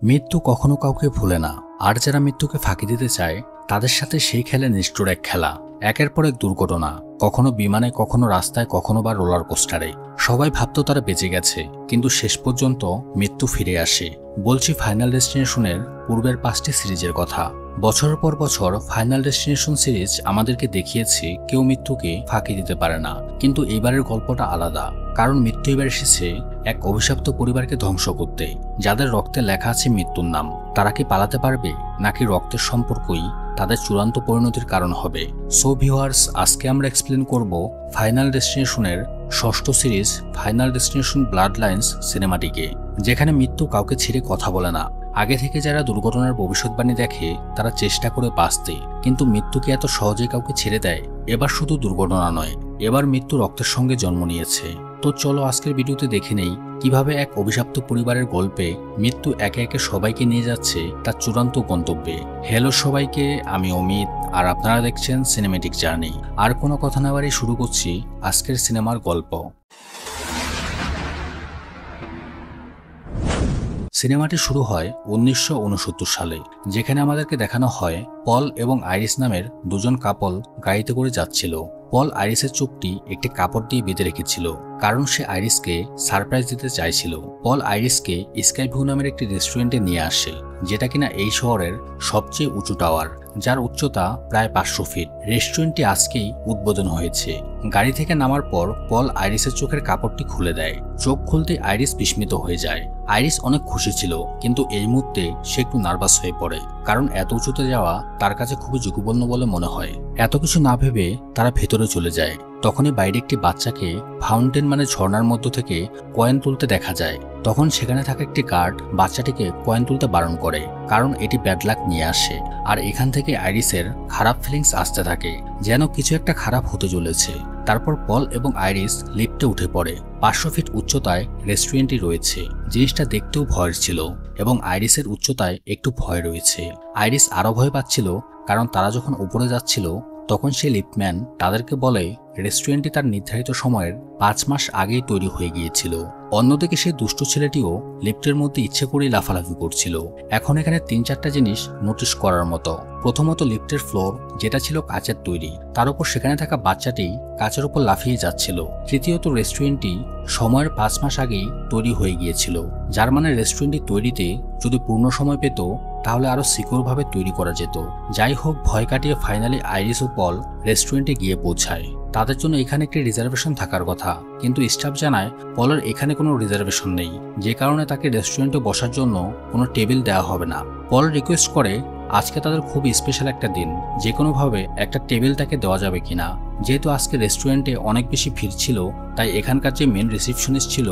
মৃত্যু কখনো কাউকে ভুলে না, আর যারা মৃত্যুকে ফাঁকি দিতে চায় তাদের সাথে সেই খেলে নিষ্ঠুর এক খেলা। একের পর এক দুর্ঘটনা, কখনো বিমানে, কখনো রাস্তায়, কখনো বা রোলার কোস্টারে। সবাই ভাবতো তারা বেঁচে গেছে, কিন্তু শেষ পর্যন্ত মৃত্যু ফিরে আসে। বলছি ফাইনাল ডেস্টিনেশনের পূর্বের 5টি সিরিজের কথা। বছরের পর বছর ফাইনাল ডেস্টিনেশন সিরিজ আমাদেরকে দেখিয়েছে কেউ মৃত্যুকে ফাঁকি দিতে পারে না, কিন্তু এইবারের গল্পটা আলাদা। কারণ মৃত্যু এবার এসেছে এক অভিশপ্ত পরিবারকে ধ্বংস করতে, যাদের রক্তে লেখা আছে মৃত্যুর নাম। তারা কি পালাতে পারবে, নাকি রক্তের সম্পর্কই তাদের চূড়ান্ত পরিণতির কারণ হবে? সো ভিউয়ার্স, আজকে আমরা এক্সপ্লেন করব ফাইনাল ডেস্টিনেশনের 6ষ্ঠ series final destination blood lines সিনেমাটিকে, যেখানে মৃত্যু কাউকে ছেড়ে কথা বলে না। আগে থেকে যারা দুর্ঘটনার ভবিষ্যৎবাণী দেখে তারা চেষ্টা করে বাঁচতে, কিন্তু মৃত্যুকে এত সহজে কাউকে ছেড়ে দেয়? এবার শুধু দুর্ঘটনা নয়, এবার মৃত্যু রক্তের সঙ্গে জন্ম নিয়েছে। তো চলো আজকের ভিডিওতে দেখে নেই কিভাবে এক অভিশপ্ত পরিবারের গল্পে মৃত্যু একে একে সবাইকে নিয়ে যাচ্ছে তার চূড়ান্ত গন্তব্যে। হ্যালো সবাইকে, আমি অমিত, আর আপনারা দেখছেন সিনেমেটিক জার্নি। আর কোনো কথা না বাড়িয়ে শুরু করছি আজকের সিনেমার গল্প। সিনেমাটি শুরু হয় 1969 সালে, যেখানে আমাদেরকে দেখানো হয় পল এবং আইরিস নামের দুজন কাপল গাড়িতে করে যাচ্ছিল। পল আইরিসের চোখটি একটি কাপড় দিয়ে বেঁধে রেখেছিল, কারণ সে আইরিসকে সারপ্রাইজ দিতে চাইছিল। পল আইরিসকে স্কাই ভিউ নামের একটি রেস্টুরেন্টে নিয়ে আসে, যেটা কিনা এই শহরের সবচেয়ে উঁচু টাওয়ার, যার উচ্চতা প্রায় 500 ফিট। রেস্টুরেন্টটি আজকেই উদ্বোধন হয়েছে। গাড়ি থেকে নামার পর পল আইরিসের চোখের কাপড়টি খুলে দেয়। চোখ খুলতে আইরিস বিস্মিত হয়ে যায়। আইরিস অনেক খুশি ছিল, কিন্তু এই মুহূর্তে সে একটু নার্ভাস হয়ে পড়ে, কারণ এত উঁচুতে যাওয়া তার কাছে খুবই ঝুঁকিপূর্ণ বলে মনে হয়। এত কিছু না ভেবে তারা ভেতরে চলে যায়। তখনই বাইরে একটি বাচ্চাকে ফাউন্টেন মানে ঝর্ণার মধ্য থেকে কয়েন তুলতে দেখা যায়। তখন সেখানে থাকা একটি গার্ড বাচ্চাটিকে কয়েন তুলতে বারণ করে, কারণ এটি ব্যাড লাক নিয়ে আসে। আর এখান থেকে আইরিসের খারাপ ফিলিংস আসতে থাকে, যেন কিছু একটা খারাপ হতে চলেছে। তারপর পল এবং আইরিস লিফটে উঠে পড়ে। 500 ফিট উচ্চতায় রেস্টুরেন্টটি রয়েছে। জিনিসটা দেখতেও ভয়ের ছিল, এবং আইরিসের উচ্চতায় একটু ভয় রয়েছে। আইরিস আরো ভয় পাচ্ছিল, কারণ তারা যখন উপরে যাচ্ছিল তখন সে লিফটম্যান তাদেরকে বলে রেস্টুরেন্টটি তার নির্ধারিত সময়ের 5 মাস আগেই তৈরি হয়ে গিয়েছিল। অন্যদিকে সেই দুষ্ট ছেলেটিও লিফটের মধ্যে ইচ্ছে করেই লাফালাফি করছিল। এখন এখানে 3-4টা জিনিস নোটিশ করার মতো। প্রথমত, লিফটের ফ্লোর যেটা ছিল কাচের তৈরি, তার উপর সেখানে থাকা বাচ্চাটি কাচের উপর লাফিয়ে যাচ্ছিল। তৃতীয়ত, রেস্টুরেন্টটি সময়ের 5 মাস আগেই তৈরি হয়ে গিয়েছিল, যার মানে রেস্টুরেন্টটি তৈরিতে যদি পূর্ণ সময় পেত তাহলে আরো সিকিউর ভাবে তৈরি করা যেত। যাই হোক, ভয় কাটিয়ে ফাইনালি আইরিস ও পল রেস্টুরেন্টে গিয়ে পৌঁছায়। তাদের জন্য এখানে একটি রিজার্ভেশন থাকার কথা, কিন্তু স্টাফ জানায় পলের এখানে কোনো রিজার্ভেশন নেই, যে কারণে তাকে রেস্টুরেন্টে বসার জন্য কোনো টেবিল দেওয়া হবে না। পল রিকোয়েস্ট করে আজকে তাদের খুব স্পেশাল একটা দিন, যে কোনোভাবে একটা টেবিল তাকে দেওয়া যাবে কিনা। যেহেতু আজকে রেস্টুরেন্টে অনেক বেশি ভিড় ছিল, তাই এখানকার যে মেন রিসেপশনিস্ট ছিল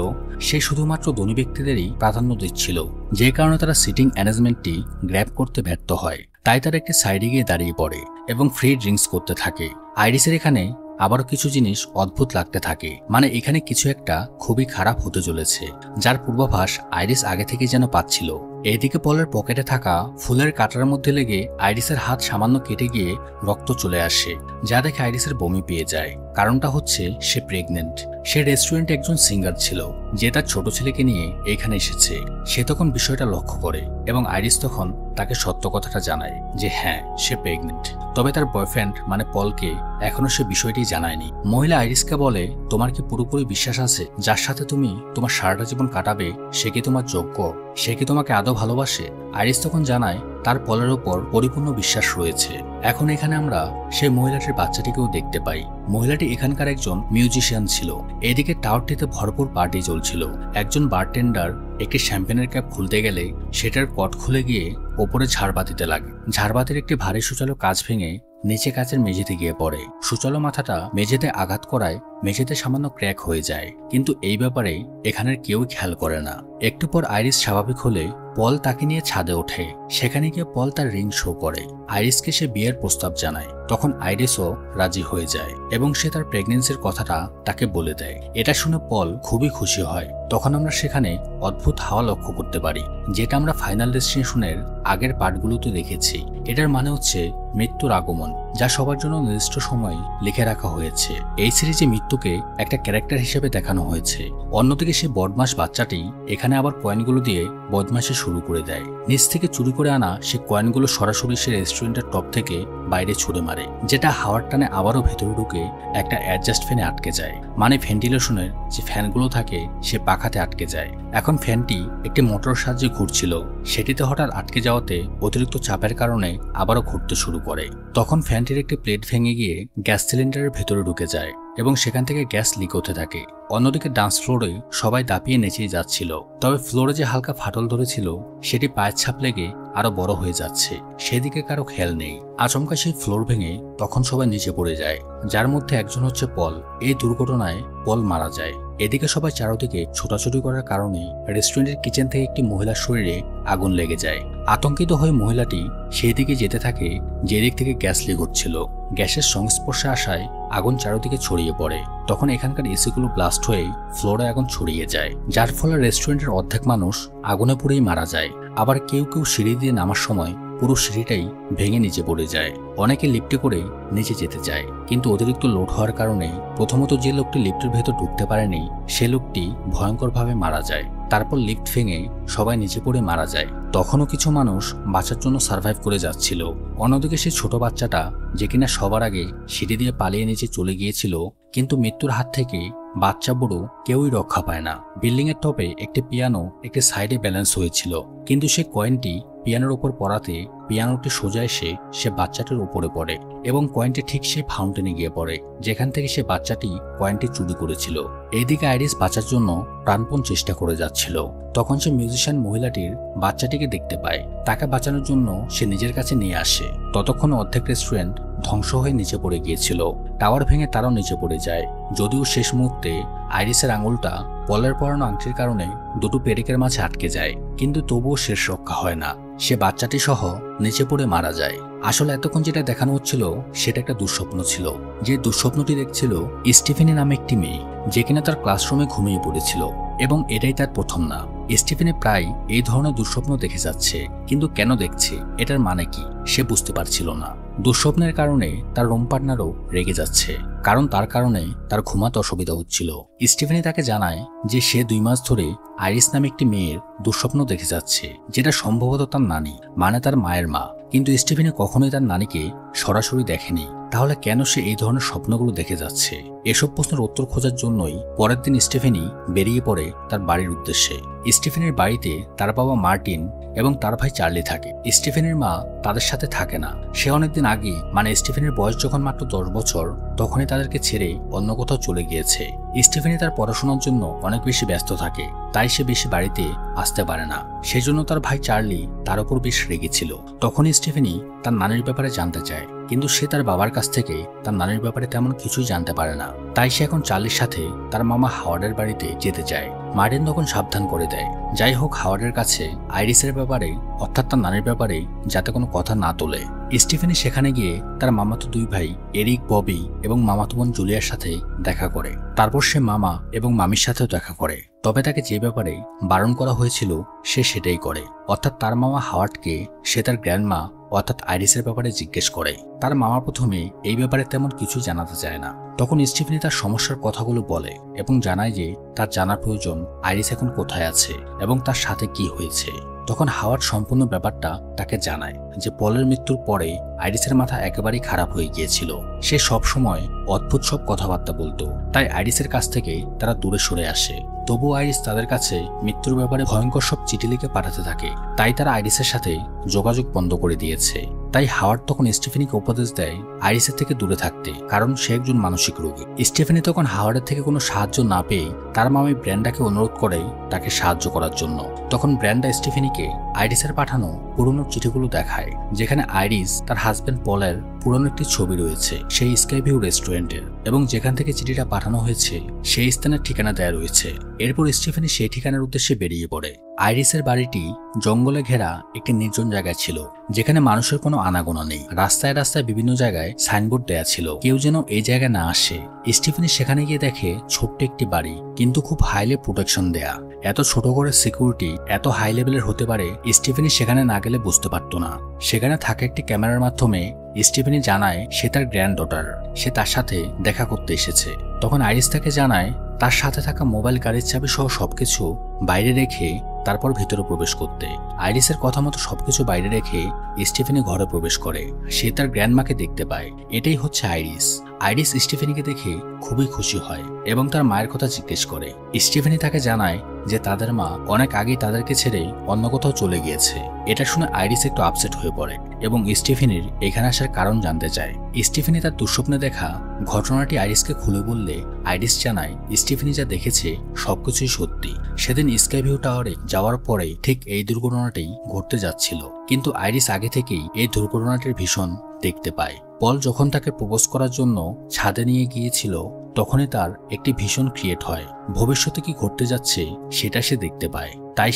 সে শুধুমাত্র ধনী ব্যক্তিদেরই প্রাধান্য দিচ্ছিল, যে কারণে তারা সিটিং অ্যারেঞ্জমেন্টটি গ্র্যাব করতে ব্যর্থ হয়। তাই তারা একটি সাইডে গিয়ে দাঁড়িয়ে পড়ে এবং ফ্রি ড্রিঙ্কস করতে থাকে। আইরিসের এখানে আবারও কিছু জিনিস অদ্ভুত লাগতে থাকে, মানে এখানে কিছু একটা খুবই খারাপ হতে চলেছে, যার পূর্বাভাস আইরিস আগে থেকে যেন পাচ্ছিল। এদিকে পলের পকেটে থাকা ফুলের কাটার মধ্যে লেগে আইরিসের হাত সামান্য কেটে গিয়ে রক্ত চলে আসে, যা দেখে আইরিসের বমি পেয়ে যায়। কারণটা হচ্ছে সে প্রেগনেন্ট। সে রেস্টুরেন্টে একজন সিঙ্গার ছিল, যে তার ছোট ছেলেকে নিয়ে এখানে এসেছে। সে তখন বিষয়টা লক্ষ্য করে, এবং আইরিস তখন তাকে সত্য কথাটা জানায় যে হ্যাঁ, সে প্রেগনেন্ট। তবে তার বয়ফ্রেন্ড মানে পলকে এখনো সে বিষয়টি জানায়নি। মহিলা আইরিসকে বলে, তোমার কি পুরোপুরি বিশ্বাস আছে যার সাথে তুমি তোমার সারাটা জীবন কাটাবে সে কি তোমার যোগ্য? সে কি তোমাকে আদৌ ভালোবাসে? আইরিস তখন জানায় তার পলের ওপর পরিপূর্ণ বিশ্বাস রয়েছে। এখন এখানে আমরা সেই মহিলাটির বাচ্চাটিকেও দেখতে পাই। মহিলাটি এখানকার একজন মিউজিশিয়ান ছিল। এদিকে টাওয়ারটিতে ভরপুর পার্টি চলছিল। একজন বারটেন্ডার একটি শ্যাম্পেনের ক্যাপ খুলতে গেলে সেটার কট খুলে গিয়ে ওপরে ঝাড়বাতিতে লাগে। ঝাড়বাতির একটি ভারী সূচালো কাঁচ ভেঙে নিচে কাচের মেঝেতে গিয়ে পড়ে। সূচালো মাথাটা মেঝেতে আঘাত করায় মেঝেতে সামান্য ক্র্যাক হয়ে যায়, কিন্তু এই ব্যাপারে এখানের কেউ খেয়াল করে না। একটু পর আইরিস স্বাভাবিক হলে পল তাকে নিয়ে ছাদে ওঠে। সেখানে গিয়ে পল তার রিং শো করে। আইরিসকে সে বিয়ের প্রস্তাব জানায়। তখন আইরিসও রাজি হয়ে যায় এবং সে তার প্রেগনেন্সির কথাটা তাকে বলে দেয়। এটা শুনে পল খুবই খুশি হয় তখন আমরা সেখানে অদ্ভুত হাওয়া লক্ষ্য করতে পারি, যেটা আমরা ফাইনাল ডেস্টিনেশনের আগের পার্টগুলোতে দেখেছি। এটার মানে হচ্ছে মৃত্যুর আগমন, যা সবার জন্য নির্দিষ্ট সময় লিখে রাখা হয়েছে। এই সিরিজে মৃত্যুকে একটা ক্যারেক্টার হিসেবে দেখানো হয়েছে। অন্যদিকে সেই বদমাশ বাচ্চাটি এখানে আবার কয়েনগুলো দিয়ে বদমাশি শুরু করে দেয়। নিচ থেকে চুরি করে আনা সে কয়েনগুলো সরাসরি সে রেস্টুরেন্টের টপ থেকে বাইরে ছুড়ে মারে, যেটা হাওয়ার টানে আবারও ভেতরে ঢুকে একটা অ্যাডজাস্ট ফ্যানে আটকে যায়। মানে ভেন্টিলেশনের যে ফ্যানগুলো থাকে সে পাখাতে আটকে যায়। এখন ফ্যানটি একটি মোটর সাহায্যে ঘুরছিল, সেটিতে হঠাৎ আটকে যাওয়াতে অতিরিক্ত চাপের কারণে আবারও ঘুরতে শুরু করে। তখন ফ্যানটির একটি প্লেট ভেঙে গিয়ে গ্যাস সিলিন্ডারের ভেতরে ঢুকে যায় এবং সেখান থেকে গ্যাস লিক হতে থাকে। অন্যদিকে ডান্স ফ্লোরে সবাই দাপিয়ে নেচেই যাচ্ছিল, তবে ফ্লোরে যে হালকা ফাটল ধরেছিল সেটি পায়ের ছাপ লেগে আরো বড় হয়ে যাচ্ছে, সেদিকে কারো খেয়াল নেই। আচমকা সেই ফ্লোর ভেঙে তখন সবাই নিচে পড়ে যায়, যার মধ্যে একজন হচ্ছে পল। এই দুর্ঘটনায় পল মারা যায়। এদিকে সবাই চারদিকে ছোটাছুটি করার কারণে রেস্টুরেন্টের কিচেন থেকে একটি মহিলার শরীরে আগুন লেগে যায়। আতঙ্কিত হয়ে মহিলাটি সেই দিকে যেতে থাকে যেদিক থেকে গ্যাস লিক হচ্ছিল। গ্যাসের সংস্পর্শে আসায় আগুন চারদিকে ছড়িয়ে পড়ে। তখন এখানকার এসিগুলো ব্লাস্ট হয়ে ফ্লোরে আগুন ছড়িয়ে যায়, যার ফলে রেস্টুরেন্টের অর্ধেক মানুষ আগুনে পুড়েই মারা যায়। আবার কেউ কেউ সিঁড়ি দিয়ে নামার সময় পুরো সিঁড়িটাই ভেঙে নিচে পড়ে যায়। অনেকে লিফটে করে নিচে যেতে চায়, কিন্তু অতিরিক্ত লোড হওয়ার কারণে প্রথমত যে লোকটি লিফটের ভেতর ঢুকতে পারেনি সে লোকটি ভয়ঙ্করভাবে মারা যায়। তারপর লিফট ভেঙে সবাই নিচে পড়ে মারা যায়। তখনও কিছু মানুষ বাঁচার জন্য সার্ভাইভ করে যাচ্ছিল। অন্যদিকে সেই ছোট বাচ্চাটা, যে কিনা সবার আগে সিঁড়ি দিয়ে পালিয়ে নিচে চলে গিয়েছিল, কিন্তু মৃত্যুর হাত থেকে বাচ্চা বুড়ো কেউই রক্ষা পায় না। বিল্ডিং এর টপে একটি পিয়ানো একটি সাইডে ব্যালেন্স হয়েছিল, কিন্তু সে কয়েনটি পিয়ানোর উপর পড়াতে পিয়ানোটি সোজা এসে সে বাচ্চাটির উপরে পড়ে এবং কয়েনটি ঠিক সেই ফাউন্টেনে গিয়ে পড়ে যেখান থেকে সে বাচ্চাটি কয়েনটি চুরি করেছিল। এইদিকে আইরিস বাঁচার জন্য প্রাণপণ চেষ্টা করে যাচ্ছিল। তখন সে মিউজিশিয়ান মহিলাটির বাচ্চাটিকে দেখতে পায়। তাকে বাঁচানোর জন্য সে নিজের কাছে নিয়ে আসে। ততক্ষণ অর্ধেক রেস্টুরেন্ট ধ্বংস হয়ে নিচে পড়ে গিয়েছিল। টাওয়ার ভেঙে তারাও নিচে পড়ে যায়। যদিও শেষ মুহূর্তে আইরিসের আঙুলটা পলের পরানো আংটির কারণে দুটো পেরেকের মাঝে আটকে যায়, কিন্তু তবুও শেষ রক্ষা হয় না। সে বাচ্চাটি সহ নিচে পড়ে মারা যায়। আসলে এতক্ষণ যেটা দেখানো হচ্ছিল সেটা একটা দুঃস্বপ্ন ছিল। যে দুঃস্বপ্নটি দেখছিল স্টিফেনি নামে একটি মেয়ে, যে কিনা তার ক্লাসরুমে ঘুমিয়ে পড়েছিল, এবং এটাই তার প্রথম না। স্টিফেনি প্রায় এই ধরনের দুঃস্বপ্ন দেখে যাচ্ছে, কিন্তু কেন দেখছে, এটার মানে কি সে বুঝতে পারছিল না। দুঃস্বপ্নের কারণে তার রুম পার্টনারও রেগে যাচ্ছে, কারণ তার কারণে তার ঘুমাতে অসুবিধা হচ্ছিল। স্টিফেনি তাকে জানায় যে সে 2 মাস ধরে আইরিস নামে একটি মেয়ের দুঃস্বপ্ন দেখে যাচ্ছে, যেটা সম্ভবত তার নানি, মানে তার মায়ের মা। কিন্তু স্টিফেনি কখনোই তার নানিকে সরাসরি দেখেনি। তাহলে কেন সে এই ধরনের স্বপ্নগুলো দেখে যাচ্ছে? এসব প্রশ্নের উত্তর খোঁজার জন্যই পরের দিন স্টিফেনি বেরিয়ে পড়ে তার বাড়ির উদ্দেশ্যে। স্টিফেনের বাড়িতে তার বাবা মার্টিন এবং তার ভাই চার্লি থাকে। স্টিফেনের মা তাদের সাথে থাকে না। সে অনেকদিন আগে, মানে স্টিফেনের বয়স যখন মাত্র 10 বছর, তখনই তাদেরকে ছেড়ে অন্য কোথাও চলে গিয়েছে। স্টিফেনি তার পড়াশোনার জন্য অনেক বেশি ব্যস্ত থাকে, তাই সে বেশি বাড়িতে আসতে পারে না। সেজন্য তার ভাই চার্লি তার উপর বেশ রেগেছিল। তখনই স্টিফেনি তার নানির ব্যাপারে জানতে চায়, কিন্তু সে তার বাবার কাছ থেকে তার নানির ব্যাপারে তেমন কিছুই জানতে পারে না। তাই সে এখন চার্লির সাথে তার মামা হাওয়ার্ডের বাড়িতে যেতে চায়। মার্টিন তখন সাবধান করে দেয়, যাই হোক হাওয়ার্ডের কাছে আইরিসের ব্যাপারে, অর্থাৎ তার নানির ব্যাপারে যাতে কোনো কথা না তোলে। স্টিফেনি সেখানে গিয়ে তার মামাতো 2 ভাই এরিক, ববি এবং মামাতো বোন জুলিয়ার সাথে দেখা করে। তারপর সে মামা এবং মামির সাথেও দেখা করে, তবে তাকে যে ব্যাপারে বারণ করা হয়েছিল সে সেটাই করে। অর্থাৎ তার মামা হাওয়ার্ডকে সে তার গ্র্যান্ডমা অর্থাৎ আইরিসের ব্যাপারে জিজ্ঞেস করে। তার মামা প্রথমে এই ব্যাপারে তেমন কিছুই জানাতে চায় না। তখন স্টিফেনি তার সমস্যার কথাগুলো বলে এবং জানায় যে তার জানার প্রয়োজন আইরিস এখন কোথায় আছে এবং তার সাথে কি হয়েছে। তখন হাওয়ার্ড সম্পূর্ণ ব্যাপারটা তাকে জানায় যে পলের মৃত্যুর পরে আইরিসের মাথা একেবারেই খারাপ হয়ে গিয়েছিল। সে সব সময় অদ্ভুত সব কথাবার্তা বলতো, তাই আইরিসের কাছ থেকে তারা দূরে সরে আসে। তবুও আইরিস তাদের কাছে মৃত্যুর ব্যাপারে ভয়ঙ্কর সব চিঠি লিখে পাঠাতে থাকে, তাই তারা আইরিসের সাথে যোগাযোগ বন্ধ করে দিয়েছে। তাই হাওয়ার্ড তখন স্টিফেনিকে উপদেশ দেয় আইরিসের থেকে দূরে থাকতে, কারণ সে একজন মানসিক রোগী। স্টিফেনি তখন হাওয়ার্ডের থেকে কোনো সাহায্য না পেয়ে তার মামি ব্র্যান্ডাকে অনুরোধ করে তাকে সাহায্য করার জন্য। তখন ব্র্যান্ডা স্টিফেনিকে আইরিসের পাঠানো পুরনো চিঠিগুলো দেখায়, যেখানে আইরিস তার হাজবেন্ড পলের পুরনো একটি ছবি রয়েছে সেই স্কাইভিউ রেস্টুরেন্টের, এবং যেখান থেকে চিঠিটা পাঠানো হয়েছে সেই স্থানের ঠিকানা দেয়া রয়েছে। এরপর স্টিফেনি সেই ঠিকানার উদ্দেশ্যে বেরিয়ে পড়ে। আইরিসের বাড়িটি জঙ্গলে ঘেরা একটি নির্জন জায়গায় ছিল, যেখানে মানুষের কোনো আনাগোনা নেই। রাস্তায় রাস্তায় বিভিন্ন জায়গায় সাইনবোর্ড দেয়া ছিল, কেউ যেন এই জায়গায় না আসে। স্টিফেনি সেখানে গিয়ে দেখে ছোট্ট একটি বাড়ি, কিন্তু খুব হাইলি প্রোটেকশন দেয়া। এত ছোট করে সিকিউরিটি এত হাই লেভেলের হতে পারে স্টিফেনি সেখানে না গেলে বুঝতে পারত না। সেখানে থাকা একটি ক্যামেরার মাধ্যমে স্টিফেনি জানায় সে তার গ্র্যান্ড ডটার, সে তার সাথে দেখা করতে এসেছে। তখন আইরিস তাকে জানায় তার সাথে থাকা মোবাইল, গাড়ির চাবি সহ সবকিছু বাইরে রেখে তারপর ভিতরে প্রবেশ করতে। আইরিসের কথা মতো সবকিছু বাইরে রেখে স্টিফেনি ঘরে প্রবেশ করে। সে তার গ্র্যান্ডমাকে দেখতে পায়। এটাই হচ্ছে আইরিস। আইরিস স্টিফেনিকে দেখে খুবই খুশি হয় এবং তার মায়ের কথা জিজ্ঞেস করে। স্টিফেনি তাকে জানায় যে তাদের মা অনেক আগেই তাদেরকে ছেড়ে অন্য কোথাও চলে গিয়েছে। এটা শুনে আইরিস একটু আপসেট হয়ে পড়ে এবং স্টিফেনির এখানে আসার কারণ জানতে চায়। স্টিফেনি তার দুঃস্বপ্নে দেখা ঘটনাটি আইরিসকে খুলে বললে আইরিস জানায় স্টিফেনি যা দেখেছে সবকিছুই সত্যি। সেদিন স্কাইভিউ টাওয়ারে যাওয়ার পরে ঠিক এই দুর্ঘটনাটি ঘটতে যাচ্ছিল, কিন্তু আইরিস আগে থেকেই এই দুর্ঘটনাটির ভীষণ দেখতে পায়। পল যখন তাকে প্রপোজ করার জন্য ছাদে নিয়ে গিয়েছিল তখনই তার একটি ভীষণ ক্রিয়েট হয়। ভবিষ্যতে কি ঘটতে যাচ্ছে সেটা সে দেখতে পায়। তাই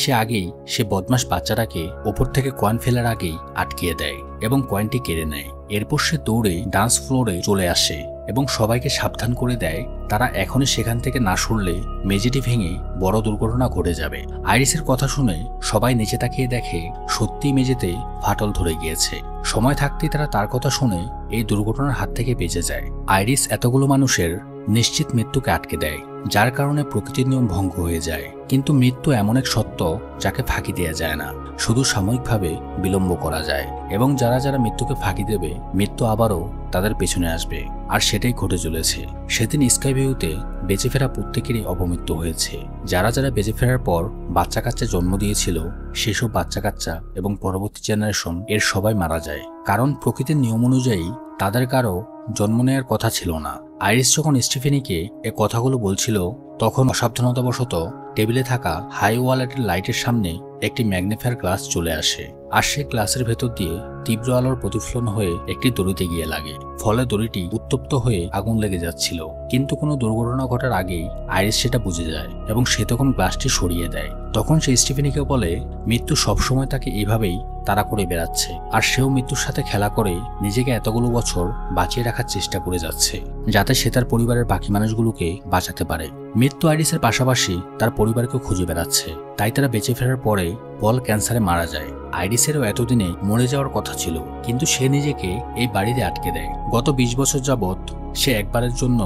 সে বদমাশ বাচ্চাটাকে ওপর থেকে কয়েন ফেলার আগেই আটকিয়ে দেয় এবং কয়েনটি কেড়ে নেয়। এরপর সে দৌড়ে ডান্স ফ্লোরে চলে আসে এবং সবাইকে সাবধান করে দেয় তারা এখনই সেখান থেকে না সরলে মেঝেটি ভেঙে বড় দুর্ঘটনা ঘটে যাবে। আইরিসের কথা শুনে সবাই নিচে তাকিয়ে দেখে সত্যিই মেঝেতে ফাটল ধরে গিয়েছে। সময় থাকতেই তারা তার কথা শুনে এই দুর্ঘটনার হাত থেকে বেঁচে যায়। আইরিস এতগুলো মানুষের নিশ্চিত মৃত্যুকে আটকে দেয়, যার কারণে প্রকৃতির নিয়ম ভঙ্গ হয়ে যায়। কিন্তু মৃত্যু এমন এক সত্য যাকে ফাঁকি দেওয়া যায় না, শুধু সাময়িকভাবে বিলম্ব করা যায়। এবং যারা যারা মৃত্যুকে ফাঁকি দেবে মৃত্যু আবারও তাদের পেছনে আসবে, আর সেটাই ঘটে চলেছে। সেদিন স্কাইভিউতে বেঁচে ফেরা প্রত্যেকেরই অপমৃত্যু হয়েছে। যারা যারা বেঁচে ফেরার পর বাচ্চা কাচ্চা জন্ম দিয়েছিল সেসব বাচ্চা কাচ্চা এবং পরবর্তী জেনারেশন এর সবাই মারা যায়, কারণ প্রকৃতির নিয়ম অনুযায়ী তাদের কারো জন্ম নেওয়ার কথা ছিল না। আইরিস যখন স্টিফেনিকে এ কথাগুলো বলছিল তখন অসাবধানতাবশত টেবিলে থাকা হাই ওয়ালেটের লাইটের সামনে একটি ম্যাগনিফায়ার গ্লাস চলে আসে, আর সে গ্লাসের ভেতর দিয়ে তীব্র আলোর প্রতিফলন হয়ে একটি দড়িতে গিয়ে লাগে। ফলে দড়িটি উত্তপ্ত হয়ে আগুন লেগে যাচ্ছিল। কিন্তু কোনো দুর্ঘটনা ঘটার আগেই আইরিস সেটা বুঝে যায় এবং সে তখন গ্লাসটি সরিয়ে দেয়। তখন সে স্টিফেনিকে বলে মৃত্যু সবসময় তাকে এভাবেই তাড়া করে বেড়াচ্ছে, আর সেও মৃত্যুর সাথে খেলা করে নিজেকে এতগুলো বছর বাঁচিয়ে রাখার চেষ্টা করে যাচ্ছে, যাতে সে তার পরিবারের বাকি মানুষগুলোকে বাঁচাতে পারে। মৃত্যু আইরিসের পাশাপাশি তার পরিবারকে খুঁজে বেড়াচ্ছে। তাই তারা বেঁচে ফেরার পরে পল ক্যান্সারে মারা যায়। আইরিসেরও এতদিনে মরে যাওয়ার কথা ছিল, কিন্তু সে নিজেকে এই বাড়িতে আটকে দেয়। গত 20 বছর যাবৎ সে একবারের জন্য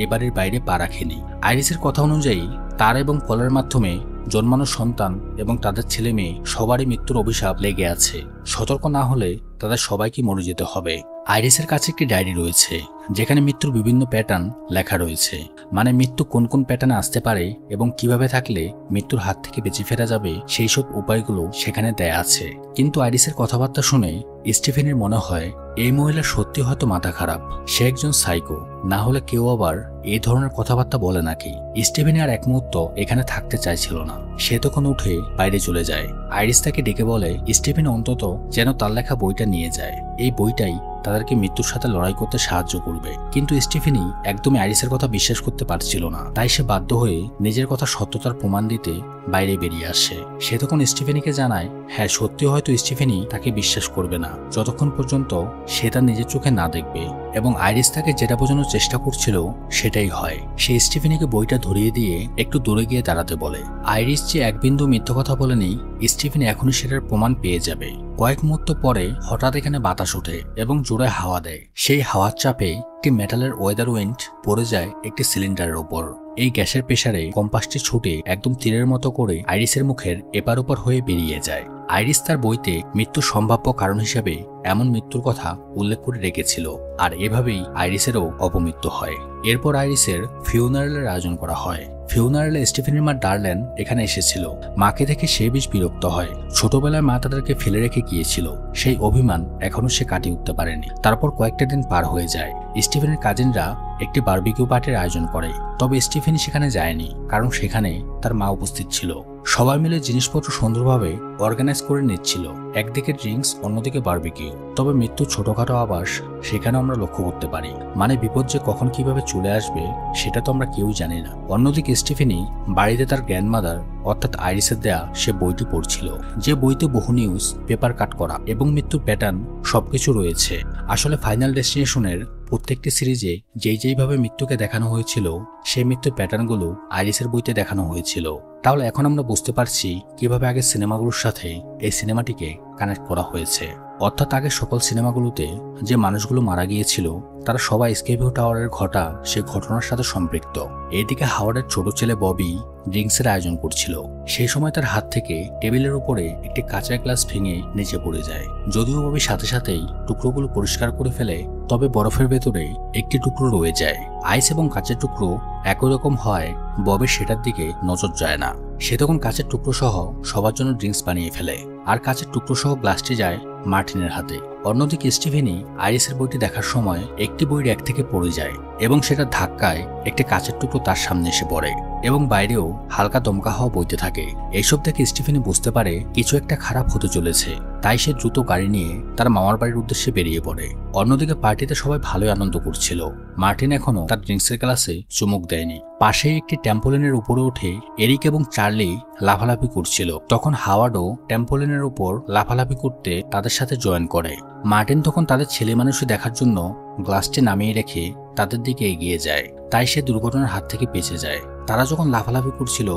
এ বাড়ির বাইরে পা রাখেনি। আইরিসের কথা অনুযায়ী তার এবং পলের মাধ্যমে জন্মানো সন্তান এবং তাদের ছেলে মেয়ে সবারই মৃত্যুর অভিশাপ লেগে আছে। সতর্ক না হলে তাদের সবাইকে মরে যেতে হবে। আইরিসের কাছে একটি ডায়েরি রয়েছে যেখানে মৃত্যুর বিভিন্ন প্যাটার্ন লেখা রয়েছে, মানে মৃত্যু কোন কোন প্যাটার্নে আসতে পারে এবং কিভাবে থাকলে মৃত্যুর হাত থেকে বেঁচে ফেরা যাবে সেই সব উপায়গুলো সেখানে দেয়া আছে। কিন্তু আইরিসের কথাবার্তা শুনে স্টিফেনের মনে হয় এই মহিলা সত্যি হয়তো মাথা খারাপ, সে একজন সাইকো, না হলে কেউ আবার এই ধরনের কথাবার্তা বলে নাকি। স্টিফেনি আর এক মুহূর্ত এখানে থাকতে চাইছিল না। সে তখন উঠে বাইরে চলে যায়। আইরিস তাকে ডেকে বলে স্টিফেন অন্তত যেন তার লেখা বইটা নিয়ে যায়, এই বইটাই তাদেরকে মৃত্যুর সাথে লড়াই করতে সাহায্য করবে। কিন্তু স্টিফেনি একদমই আইরিসের কথা বিশ্বাস করতে পারছিল না। তাই সে বাধ্য হয়ে নিজের কথা সত্যতার প্রমাণ দিতে বাইরে বেরিয়ে আসে। সে তখন স্টিফেনিকে জানায় হ্যাঁ সত্যি হয়তো স্টিফেনি তাকে বিশ্বাস করবে না যতক্ষণ পর্যন্ত সে তার নিজের চোখে না দেখবে, এবং আইরিস তাকে যেটা বোঝানোর চেষ্টা করছিল সেটাই হয়। সে স্টিফেনিকে বইটা ধরিয়ে দিয়ে একটু দূরে গিয়ে দাঁড়াতে বলে। আইরিস যে এক বিন্দু মিথ্যা কথা বলেনি স্টিফেনি এখনই সেটার প্রমাণ পেয়ে যাবে। কয়েক মুহূর্ত পরে হঠাৎ এখানে বাতাস ওঠে এবং জোরে হাওয়া দেয়। সেই হাওয়ার চাপে একটি মেটালের ওয়েদার উইন্ড পড়ে যায় একটি সিলিন্ডারের ওপর। এই গ্যাসের প্রেসারে কম্পাসটি ছুটে একদম তীরের মতো করে আইরিসের মুখের এপার ওপার হয়ে বেরিয়ে যায়। আইরিস তার বইতে মৃত্যুর সম্ভাব্য কারণ হিসেবে এমন মৃত্যুর কথা উল্লেখ করে রেখেছিল, আর এভাবেই আইরিসেরও অপমৃত্যু হয়। এরপর আইরিসের ফিউনারেলের আয়োজন করা হয়। ফিউনারেলে স্টিফেনের মা ডার্লেন এখানে এসেছিল। মাকে দেখে সে বেশ বিরক্ত হয়। ছোটবেলায় মা তাদেরকে ফেলে রেখে গিয়েছিল, সেই অভিমান এখনো সে কাটিয়ে উঠতে পারেনি। তারপর কয়েকটা দিন পার হয়ে যায়। স্টিফেনের কাজিনরা একটি বারবিকিউ পার্টির আয়োজন করে, তবে স্টিফেনি সেখানে যায়নি কারণ সেখানে তার মা উপস্থিত ছিল। সবাই মিলে জিনিসপত্র সুন্দরভাবে অর্গানাইজ করে নিচ্ছিল। একদিকে ড্রিঙ্কস, অন্যদিকে বারবিকিউ। তবে মৃত্যুর ছোটখাটো আভাস সেখানে আমরা লক্ষ্য করতে পারি। মানে বিপদ যে কখন কিভাবে চলে আসবে সেটা তো আমরা কেউ জানি না। অন্যদিকে স্টিফেনি বাড়িতে তার গ্র্যান্ডমাদার অর্থাৎ আইরিসের দেয়া সে বইটি পড়ছিল, যে বইতে বহু নিউজ পেপার কাট করা এবং মৃত্যুর প্যাটার্ন সবকিছু রয়েছে। আসলে ফাইনাল ডেস্টিনেশনের প্রত্যেকটি সিরিজে যেইভাবে মৃত্যুকে দেখানো হয়েছিল সেই মৃত্যুর প্যাটার্নগুলো আইরিসের বইতে দেখানো হয়েছিল। তাহলে এখন আমরা বুঝতে পারছি কিভাবে আগের সিনেমাগুলোর সাথে এই সিনেমাটিকে কানেক্ট করা হয়েছে। অর্থাৎ আগের সকল সিনেমাগুলোতে যে মানুষগুলো মারা গিয়েছিল তারা সবাই স্কেভিউ টাওয়ারের ঘটা সেই ঘটনার সাথে সম্পৃক্ত। এদিকে হাওয়ার্ডের ছোট ছেলে ববি ড্রিঙ্কসের আয়োজন করছিল। সেই সময় তার হাত থেকে টেবিলের উপরে একটি কাঁচের গ্লাস ভেঙে নিচে পড়ে যায়। যদিও ববি সাথে সাথেই টুকরোগুলো পরিষ্কার করে ফেলে, তবে বরফের ভেতরে একটি টুকরো রয়ে যায়। আইস এবং কাঁচের টুকরো একই রকম হয়, ববির সেটার দিকে নজর যায় না। সে তখন কাঁচের টুকরো সহ সবার জন্য ড্রিঙ্কস বানিয়ে ফেলে, আর কাঁচের টুকরো সহ গ্লাসটি যায় মার্টিনের হাতে। অন্যদিকে স্টিফেনি আইরিসের বইটি দেখার সময় একটি বই র্যাক থেকে পড়ে যায় এবং সেটা ধাক্কায় একটি কাঁচের টুকরো তার সামনে এসে পড়ে এবং বাইরেও হালকা দমকা হাওয়া বইতে থাকে। এইসব দেখে স্টিফেনি বুঝতে পারে কিছু একটা খারাপ হতে চলেছে। তাই সে দ্রুত গাড়ি নিয়ে তার মামার বাড়ির উদ্দেশ্যে বেরিয়ে পড়ে। অন্যদিকে পার্টিতে সবাই ভালোই আনন্দ করছিল। মার্টিন এখনো তার ড্রিঙ্কসের গ্লাসে চুমুক দেয়নি। পাশেই একটি ট্যাম্পোলিনের উপরে উঠে এরিক এবং চার্লি লাফালাফি করছিল। তখন হাওয়ার্ডও ট্যাম্পোলিনের উপর লাফালাফি করতে তাদের সাথে জয়েন করে। মার্টিন তখন তাদের ছেলে মানুষই দেখার জন্য গ্লাসটি নামিয়ে রেখে তাদের দিকে এগিয়ে যায়। তাই সে দুর্ঘটনার হাত থেকে বেঁচে যায়। তারা যখন লাফালাফি করছিল,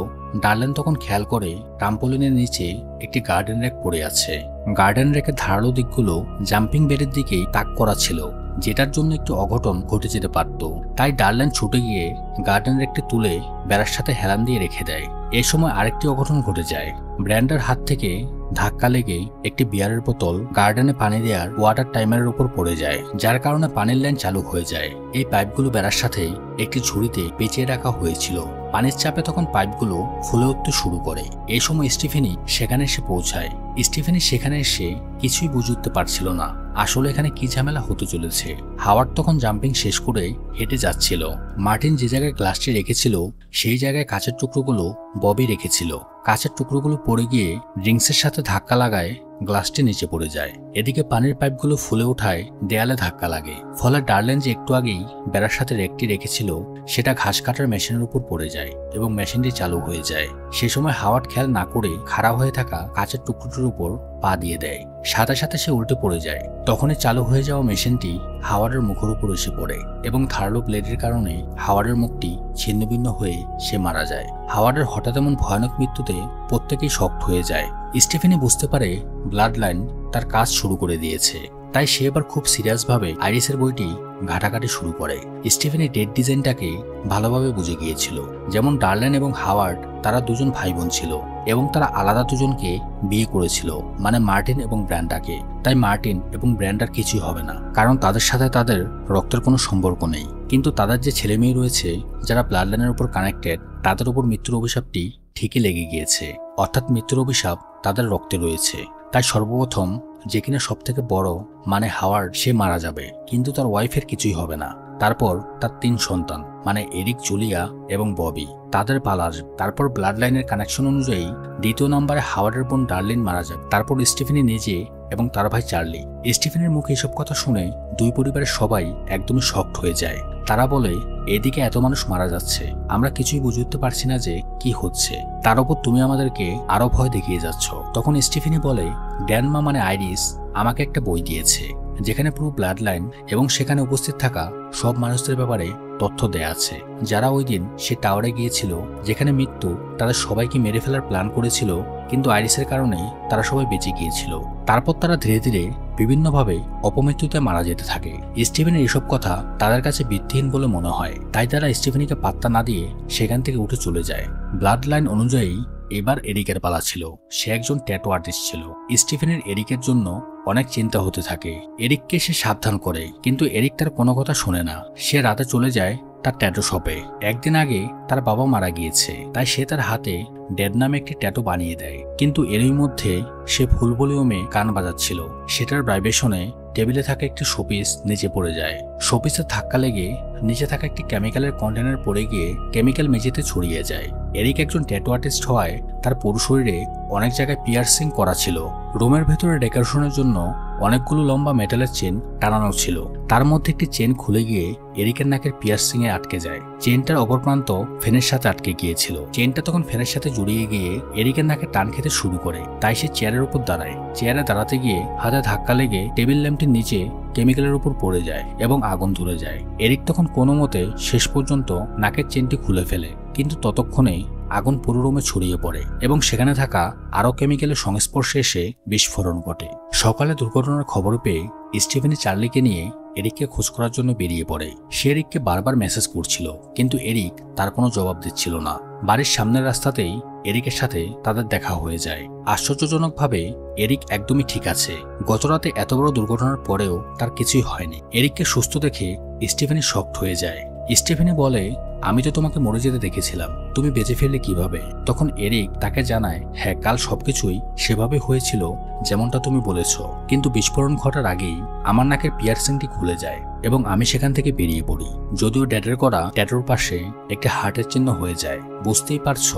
ডার্লেন তখন খেয়াল করে ট্রাম্পোলিনের নিচে একটি গার্ডেন র্যাক পড়ে আছে। গার্ডেন র্যাকের ধারালো দিকগুলো জাম্পিং বেডের দিকেই তাক করা ছিল, যেটার জন্য একটু অঘটন ঘটে যেতে পারত। তাই ডার্লেন ছুটে গিয়ে গার্ডেন র্যাকটি তুলে বেড়ার সাথে হেলান দিয়ে রেখে দেয়। এ সময় আরেকটি অঘটন ঘটে যায়। ব্র্যান্ডার হাত থেকে ধাক্কা লেগে একটি বিয়ারের বোতল গার্ডেনে পানি দেওয়ার ওয়াটার টাইমারের উপর পড়ে যায়, যার কারণে পানির লাইন চালু হয়ে যায়। এই পাইপগুলো বেড়ার সাথে একটি ঝুড়িতে পেঁচিয়ে রাখা হয়েছিল। পানির চাপে তখন পাইপগুলো ফুলে উঠতে শুরু করে। এই সময় স্টিফেনি সেখানে এসে পৌঁছায়। স্টিফেনি সেখানে এসে কিছুই বুঝে উঠতে পারছিল না আসলে এখানে কি ঝামেলা হতে চলেছে। হাওয়ার্ড তখন জাম্পিং শেষ করে হেঁটে যাচ্ছিল। মার্টিন যে জায়গায় গ্লাসটি রেখেছিল সেই জায়গায় কাঁচের টুকরোগুলো ববি রেখেছিল। কাঁচের টুকরোগুলো পড়ে গিয়ে ড্রিঙ্কসের সাথে ধাক্কা লাগায় গ্লাসটি নিচে পড়ে যায়। এদিকে পানির পাইপগুলো ফুলে ওঠায় দেয়ালে ধাক্কা লাগে। ফলে ডার্লেন যে একটু আগেই বেড়ার সাথে রেকটি রেখেছিল সেটা ঘাস কাটার মেশিনের উপর পড়ে যায় এবং মেশিনটি চালু হয়ে যায়। সে সময় হাওয়ার্ড খেয়াল না করে খারাপ হয়ে থাকা কাঁচের টুকরোটির উপর পা দিয়ে দেয়। সাথে সাথে সে উল্টে পড়ে যায়। তখনই চালু হয়ে যাওয়া মেশিনটি হাওয়ার্ডের মুখের উপর এসে পড়ে এবং ধারালো ব্লেডের কারণে হাওয়ার্ডের মুখটি ছিন্নভিন্ন হয়ে সে মারা যায়। হাওয়ার্ডের হঠাৎ এমন ভয়ানক মৃত্যুতে প্রত্যেকেই শকড হয়ে যায়। স্টিফেনি বুঝতে পারে ব্লাড লাইন তার কাজ শুরু করে দিয়েছে। তাই সে এবার খুব সিরিয়াসভাবে আইরিসের বইটি ঘাটাঘাটি শুরু করে। স্টিফেনি ডেড ডিজাইনটাকে ভালোভাবে বুঝে গিয়েছিল। যেমন ডার্লেন এবং হাওয়ার্ড তারা দুজন ভাই বোন ছিল এবং তারা আলাদা দুজনকে বিয়ে করেছিল, মানে মার্টিন এবং ব্র্যান্ডাকে। তাই মার্টিন এবং ব্র্যান্ডার কিছুই হবে না, কারণ তাদের সাথে তাদের রক্তের কোনো সম্পর্ক নেই। কিন্তু তাদের যে ছেলে মেয়ে রয়েছে যারা ব্লাড লাইনের উপর কানেক্টেড, তাদের উপর মৃত্যুর অভিশাপটি ঠিকই লেগে গিয়েছে। অর্থাৎ মৃত্যুর অভিশাপ তাদের রক্তে রয়েছে। তাই সর্বপ্রথম যে কিনা সব থেকে বড়, মানে হাওয়ার্ড, সে মারা যাবে, কিন্তু তার ওয়াইফের কিছুই হবে না। তারপর তার 3 সন্তান, মানে এরিক, জুলিয়া এবং ববি, তাদের পালা আসবে। তারপর ব্লাড লাইনের কানেকশন অনুযায়ী দ্বিতীয় নম্বরে হাওয়ার্ডের বোন ডার্লিন মারা যাবে। তারপর স্টিফেনি নিজে এবং তার ভাই চার্লি। স্টিফেনের মুখে এসব কথা শুনে দুই পরিবারের সবাই একদমই শকড হয়ে যায়। তারা বলে, এদিকে এত মানুষ মারা যাচ্ছে, আমরা কিছুই বুঝে উঠতে পারছি না যে কি হচ্ছে, তার উপর তুমি আমাদেরকে আরো ভয় দেখিয়ে যাচ্ছ। তখন স্টিফেনি বলে, গ্র্যান্ডমা মানে আইরিস আমাকে একটা বই দিয়েছে যেখানে পুরো ব্লাড লাইন এবং সেখানে উপস্থিত থাকা সব মানুষদের ব্যাপারে তথ্য দেয়া আছে, যারা ওই দিন সে টাওয়ারে গিয়েছিল যেখানে মৃত্যু তাদের সবাইকে মেরে ফেলার প্ল্যান করেছিল, কিন্তু আইরিসের কারণে তারা সবাই বেঁচে গিয়েছিল। তারপর তারা ধীরে ধীরে বিভিন্নভাবে অপমৃত্যুতে মারা যেতে থাকে। স্টিফেনের এসব কথা তাদের কাছে ভিত্তিহীন বলে মনে হয়, তাই তারা স্টিফেনিকে পাত্তা না দিয়ে সেখান থেকে উঠে চলে যায়। ব্লাড লাইন অনুযায়ী এবার এরিকের পালা ছিল। সে একজন ট্যাটু আর্টিস্ট ছিল। স্টিফেনের এরিকের জন্য অনেক চিন্তা হতে থাকে। এরিককে সে সাবধান করে, কিন্তু এরিক তার কোনো কথা শোনে না। সে রাতে চলে যায় তার ট্যাটু শপে। একদিন আগে তার বাবা মারা গিয়েছে, তাই সে তার হাতে ডেড নামে একটি ট্যাটু বানিয়ে দেয়। কিন্তু এরই মধ্যে সে ফুল ভলিউমে গান বাজাচ্ছিল। সেটার ভাইব্রেশনে টেবিলে থাকা একটি শোপিস নিচে পড়ে যায়। শোপিসের ধাক্কা লেগে নিচে থাকা একটি কেমিক্যালের কন্টেনার পড়ে গিয়ে কেমিক্যাল মেঝেতে ছড়িয়ে যায়। এরিক একজন ট্যাটু আর্টিস্ট হওয়ায় তার পুরো শরীরে অনেক জায়গায় পিয়ার্সিং করা ছিল। রুমের ভেতরে ডেকোরেশনের জন্য অনেকগুলো লম্বা মেটালের চেন টানানো ছিল। তার মধ্যে একটি চেন খুলে গিয়ে এরিকের নাকের পিয়ার্সিং এ আটকে যায়। চেনটার অপর প্রান্ত ফ্যানের সাথে আটকে গিয়েছিল। চেনটা তখন ফ্যানের সাথে জড়িয়ে গিয়ে এরিকের নাকে টান খেতে শুরু করে। তাই সে চেয়ারের উপর দাঁড়ায়। চেয়ারে দাঁড়াতে গিয়ে হাতে ধাক্কা লেগে টেবিল ল্যাম্পটির নিচে কেমিক্যালের উপর পড়ে যায় এবং আগুন ধরে যায়। এরিক তখন কোনো মতে শেষ পর্যন্ত নাকের চেনটি খুলে ফেলে, কিন্তু ততক্ষণে আগুন পুরো রুমে ছড়িয়ে পড়ে এবং সেখানে থাকা আরও কেমিক্যালের সংস্পর্শে এসে বিস্ফোরণ ঘটে। সকালে দুর্ঘটনার খবর পেয়ে স্টিফেনি চার্লিকে নিয়ে এরিককে খোঁজ করার জন্য বেরিয়ে পড়ে। সে এরিককে বারবার মেসেজ করছিল, কিন্তু এরিক তার কোনো জবাব দিচ্ছিল না। বাড়ির সামনের রাস্তাতেই এরিকের সাথে তাদের দেখা হয়ে যায়। আশ্চর্যজনকভাবে এরিক একদমই ঠিক আছে। গতরাতে এত বড় দুর্ঘটনার পরেও তার কিছুই হয়নি। এরিককে সুস্থ দেখে স্টিফেনি শকড হয়ে যায়। স্টিফেনি বলে, আমি তো তোমাকে মরে যেতে দেখেছিলাম, তুমি বেঁচে ফেললে কিভাবে? তখন এরিক তাকে জানায়, হ্যাঁ, কাল সবকিছুই সেভাবে হয়েছিল যেমনটা তুমি বলেছ, কিন্তু বিস্ফোরণ ঘটার আগেই আমার নাকের পিয়ার্সিংটি খুলে যায় এবং আমি সেখান থেকে বেরিয়ে পড়ি। যদিও ড্যাডের করা ট্যাটুর পাশে একটি হার্টের চিহ্ন হয়ে যায়। বুঝতেই পারছ